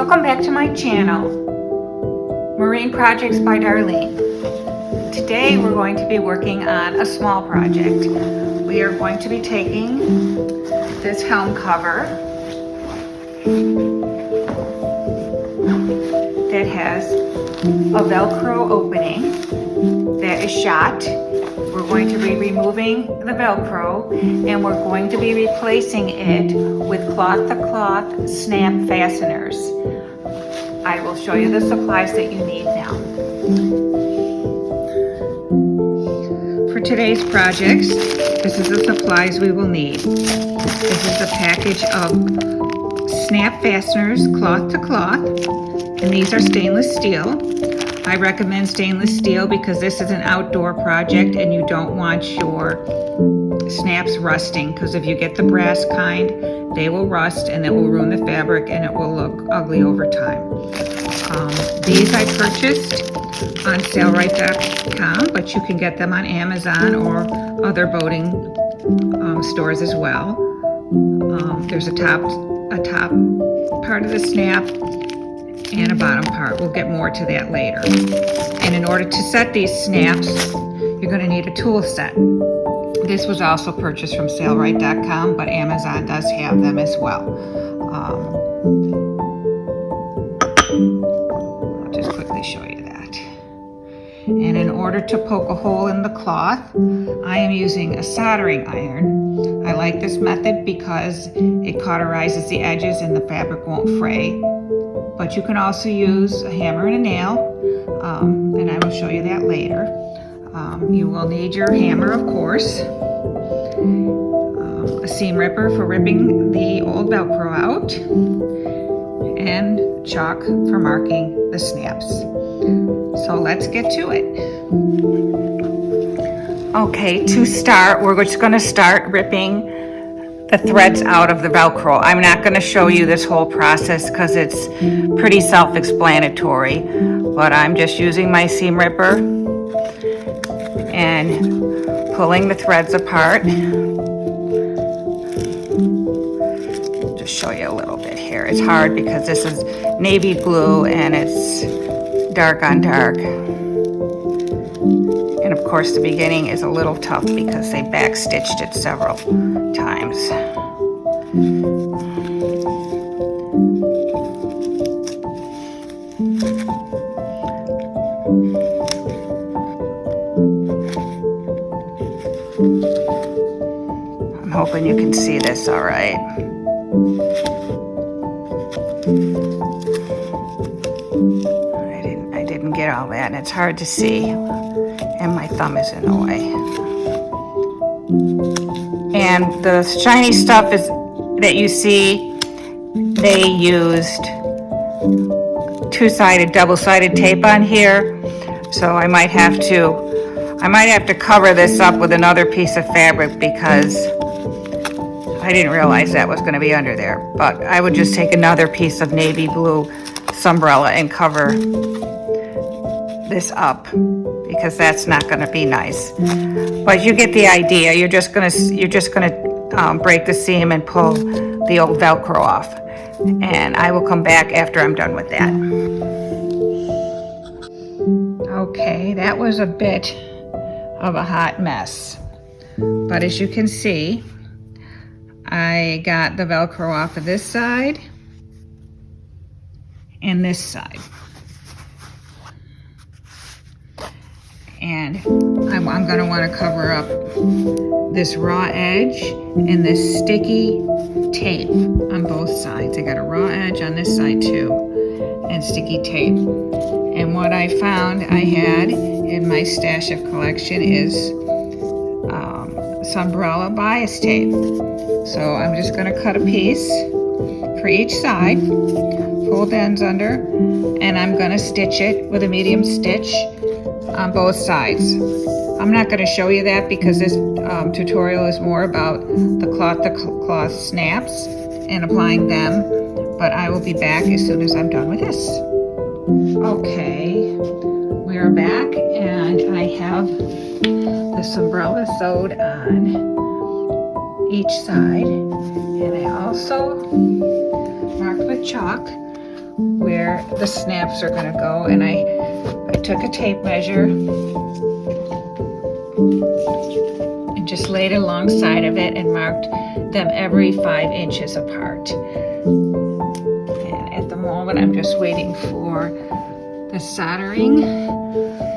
Welcome back to my channel, Marine Projects by Darlene. Today we're going to be working on a small project. We are going to be taking this helm cover that has a Velcro opening that is shot. We're going to be removing the Velcro and we're going to be replacing it with cloth-to-cloth snap fasteners. I will show you the supplies that you need now. For today's projects, this is the supplies we will need. This is a package of snap fasteners, cloth-to-cloth, and these are stainless steel. I recommend stainless steel because this is an outdoor project and you don't want your snaps rusting, because if you get the brass kind, they will rust and it will ruin the fabric and it will look ugly over time. These I purchased on sailrite.com, but you can get them on Amazon or other boating stores as well. There's a top part of the snap and a bottom part. We'll get more to that later. And in order to set these snaps, you're going to need a tool set. This was also purchased from sailrite.com, but Amazon does have them as well. I'll just quickly show you that. And in order to poke a hole in the cloth, I am using a soldering iron. I like this method because it cauterizes the edges and the fabric won't fray. But you can also use a hammer and a nail, and I will show you that later. You will need your hammer, of course, a seam ripper for ripping the old Velcro out, and chalk for marking the snaps. So let's get to it. Okay, to start, we're just going to start ripping the threads out of the Velcro. I'm not going to show you this whole process because it's pretty self-explanatory, but I'm just using my seam ripper and pulling the threads apart. Just show you a little bit here. It's hard because this is navy blue and it's dark on dark. And of course the beginning is a little tough because they backstitched it several times. I'm hoping you can see this all right. I didn't get all that, and it's hard to see, and my thumb is in the way. And the shiny stuff is that you see, they used two-sided, double-sided tape on here, so I might have to cover this up with another piece of fabric because I didn't realize that was going to be under there. But I would just take another piece of navy blue sunbrella and cover this up because that's not going to be nice. But you get the idea. You're just going to break the seam and pull the old Velcro off. And I will come back after I'm done with that. Okay, that was a bit of a hot mess. But as you can see, I got the Velcro off of this side and this side. And I'm going to want to cover up this raw edge and this sticky tape on both sides. I got a raw edge on this side too, and sticky tape. And what I found I had in my stash of collection is sunbrella bias tape. So I'm just going to cut a piece for each side, fold ends under, and I'm going to stitch it with a medium stitch on both sides. I'm not going to show you that because this tutorial is more about the cloth-to-cloth snaps and applying them, but I will be back as soon as I'm done with this. Okay, we are back and I have this umbrella sewed on each side, and I also marked with chalk where the snaps are going to go, and I took a tape measure and just laid alongside of it and marked them every 5 inches apart. And at the moment I'm just waiting for the soldering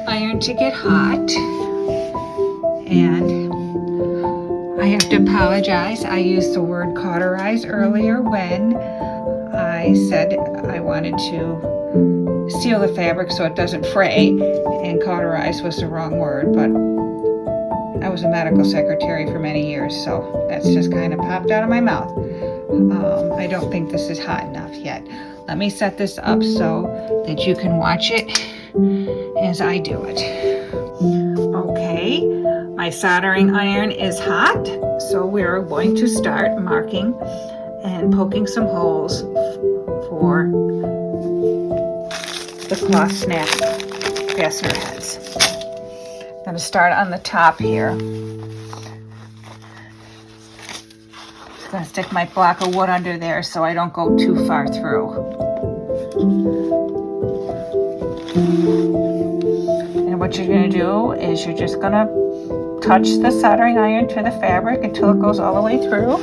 iron to get hot. And I have to apologize, I used the word cauterize earlier when I said I wanted to seal the fabric so it doesn't fray, and cauterize was the wrong word, but I was a medical secretary for many years, so that's just kind of popped out of my mouth. I don't think this is hot enough yet. Let me set this up so that you can watch it as I do it. Okay, my soldering iron is hot, so we're going to start marking and poking some holes for the cloth snap fastener heads. I'm going to start on the top here. Just going to stick my block of wood under there so I don't go too far through. And what you're going to do is you're just going to touch the soldering iron to the fabric until it goes all the way through.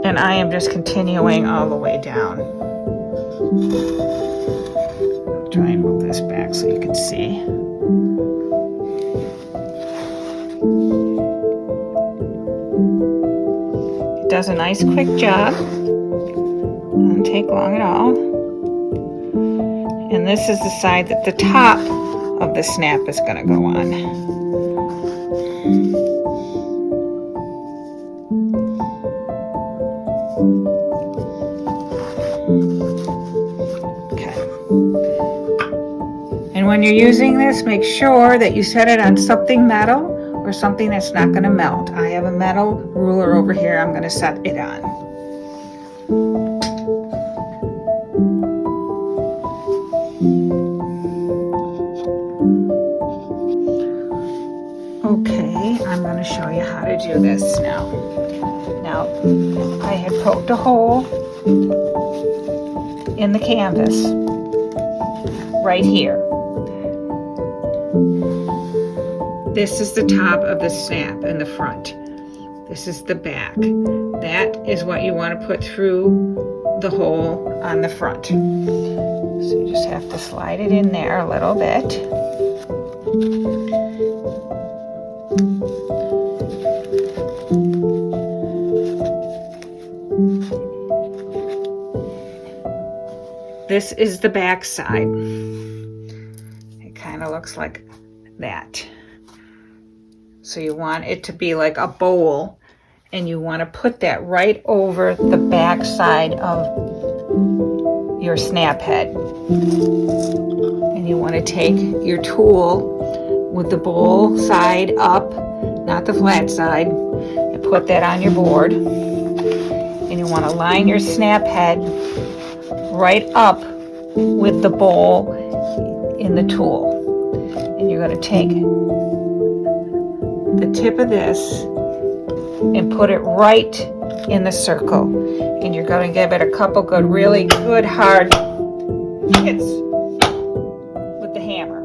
And I am just continuing all the way down. I'll try and move this back so you can see. It does a nice quick job. Doesn't take long at all. And this is the side that the top of the snap is going to go on. And when you're using this, make sure that you set it on something metal or something that's not going to melt. I have a metal ruler over here I'm going to set it on. Okay, I'm going to show you how to do this now. Now, I had poked a hole in the canvas right here. This is the top of the snap in the front. This is the back. That is what you want to put through the hole on the front. So you just have to slide it in there a little bit. This is the back side. It kind of looks like that. So you want it to be like a bowl, and you want to put that right over the back side of your snap head. And you want to take your tool with the bowl side up, not the flat side, and put that on your board. And you want to line your snap head right up with the bowl in the tool. And you're going to take the tip of this and put it right in the circle. And you're going to give it a couple really good hard hits with the hammer.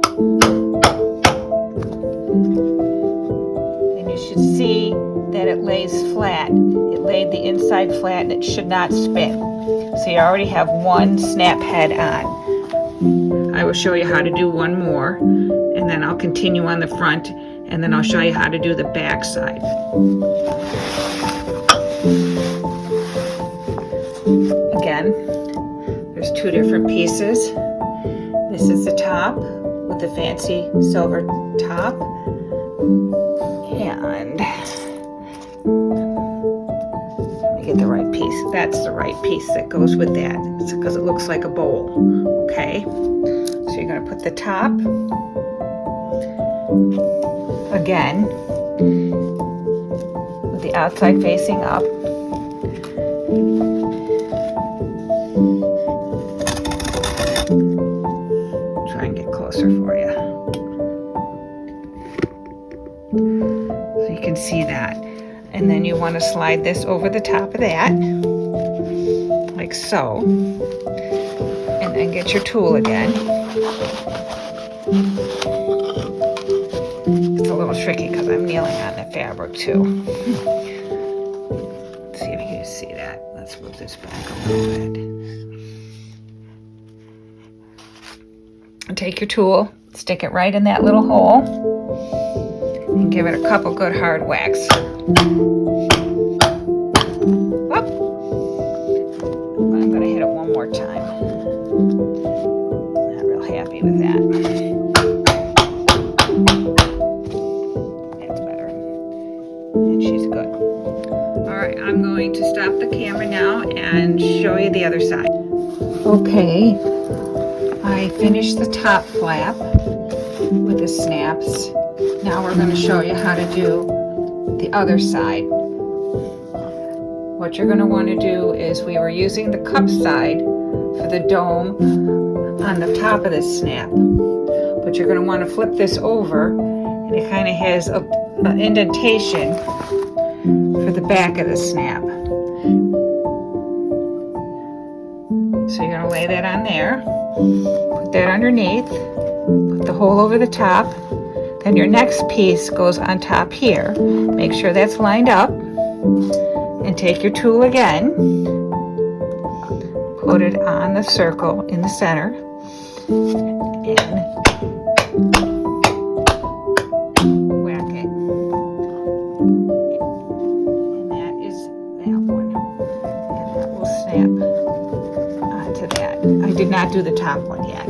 And you should see that it lays flat. It laid the inside flat and it should not spin. So you already have one snap head on. I will show you how to do one more, and then I'll continue on the front, and then I'll show you how to do the back side. Again, there's two different pieces. This is the top with the fancy silver top, and get the right piece. That's the right piece that goes with that. It's because it looks like a bowl. Okay, so you're going to put the top again with the outside facing up. then you want to slide this over the top of that, like so, and then get your tool again. It's a little tricky because I'm kneeling on the fabric too. Let's see if you can see that. Let's move this back a little bit. And take your tool, stick it right in that little hole, and give it a couple good hard whacks. Whoop. I'm going to hit it one more time. Not real happy with that. That's better. And she's good. Alright, I'm going to stop the camera now and show you the other side. Okay, I finished the top flap with the snaps. Now we're going to show you how to do the other side. What you're going to want to do is, we were using the cup side for the dome on the top of this snap, but you're going to want to flip this over, and it kind of has an indentation for the back of the snap. So you're going to lay that on there, put that underneath, put the hole over the top. Then your next piece goes on top here. Make sure that's lined up, and take your tool again, put it on the circle in the center, and whack it. And that is that one. And that will snap onto that. I did not do the top one yet.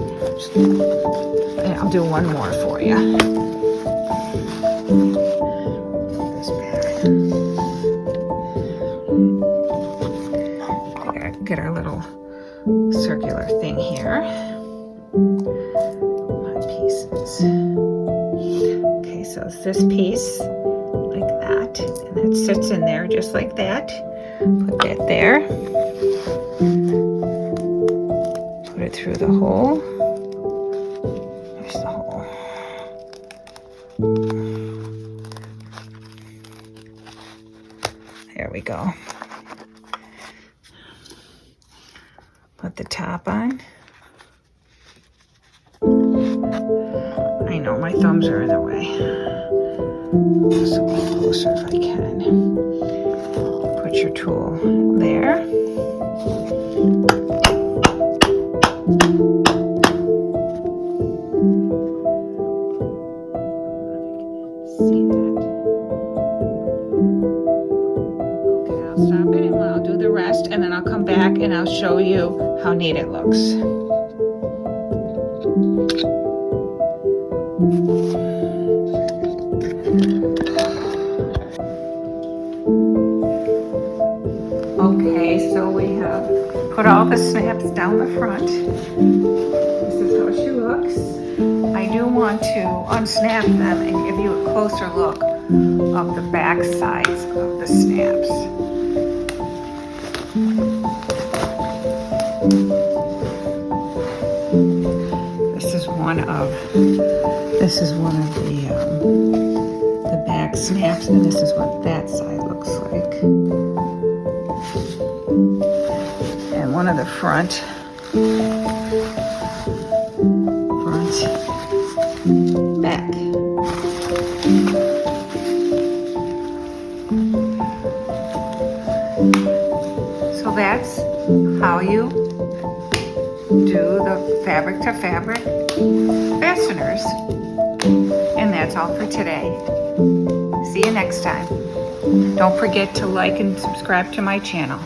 And I'll do one more for you. Get our little circular thing here. My pieces. Okay, so it's this piece like that, and that sits in there just like that. Put that there. Put it through the hole. There's the hole. There we go. Put the top on. I know my thumbs are in the way. Just a little closer if I can. Put your tool there. See that? Okay, I'll stop it and I'll do the rest, and then I'll come back and I'll show you how neat it looks. Okay, so we have put all the snaps down the front. This is how she looks. I do want to unsnap them and give you a closer look of the back sides of the snaps. This is one of the back snaps, and this is what that side looks like. And one of the front, back. So that's how you do the fabric to fabric fasteners. And that's all for today. See you next time. Don't forget to like and subscribe to my channel.